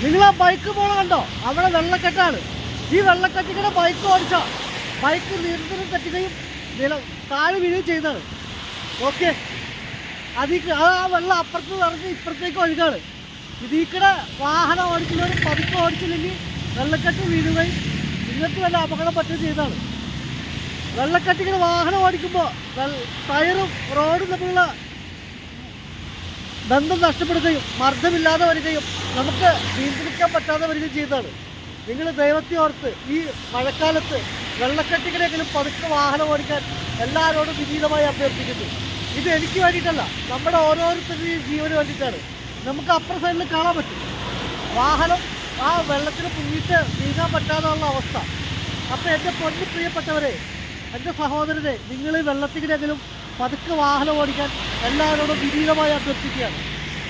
നിങ്ങൾ ആ ബൈക്ക് പോണ കണ്ടോ? അവിടെ വെള്ളക്കെട്ടാണ്. ഈ വെള്ളക്കെട്ടിങ്ങനെ ബൈക്ക് ഓടിച്ചാൽ ബൈക്ക് നിയന്ത്രണം തെറ്റുകയും താഴെ വീഴുകയും ചെയ്യുന്നതാണ്. ഓക്കെ, ആ വെള്ളം അപ്പുറത്ത് നിറഞ്ഞ് ഇപ്പുറത്തേക്ക് ഒഴുകാണ്. ഇതിൽക്കൂടെ വാഹനം ഓടിക്കുന്നവർ പതുക്കെ ഓടിച്ചില്ലെങ്കിൽ വെള്ളക്കെട്ട് വീഴുകയും നിങ്ങൾക്ക് വല്ല അപകടം പറ്റുകയും ചെയ്യുന്നതാണ്. വെള്ളക്കെട്ടിങ്ങനെ വാഹനം ഓടിക്കുമ്പോൾ ടയറും റോഡും തമ്മിലുള്ള ബന്ധം നഷ്ടപ്പെടുകയും മർദ്ദമില്ലാതെ വരികയും നമുക്ക് നിയന്ത്രിക്കാൻ പറ്റാതെ വരികയും ചെയ്യുന്നതാണ്. നിങ്ങൾ ദൈവത്തെ ഓർത്ത് ഈ മഴക്കാലത്ത് വെള്ളക്കെട്ടിങ്ങനെയെങ്കിലും പതുക്കെ വാഹനം ഓടിക്കാൻ എല്ലാവരോടും വിനീതമായി അഭ്യർത്ഥിക്കുന്നു. ഇത് എനിക്ക് വേണ്ടിയിട്ടല്ല, നമ്മുടെ ഓരോരുത്തരുടെയും ജീവന് വേണ്ടിയിട്ടാണ്. നമുക്ക് അപ്പുറ സൈഡിൽ കാണാൻ പറ്റും വാഹനം ആ വെള്ളത്തിൽ മുങ്ങിയിട്ട് നീങ്ങാൻ പറ്റാതെയുള്ള അവസ്ഥ. അപ്പോൾ എൻ്റെ പൊന്നു പ്രിയപ്പെട്ടവരെ, എൻ്റെ സഹോദരനെ, നിങ്ങൾ ഈ വെള്ളത്തിനെങ്കിലും പതുക്കെ വാഹനം ഓടിക്കാൻ എല്ലാവരോടും വിനീതമായി അഭ്യർത്ഥിക്കുകയാണ്.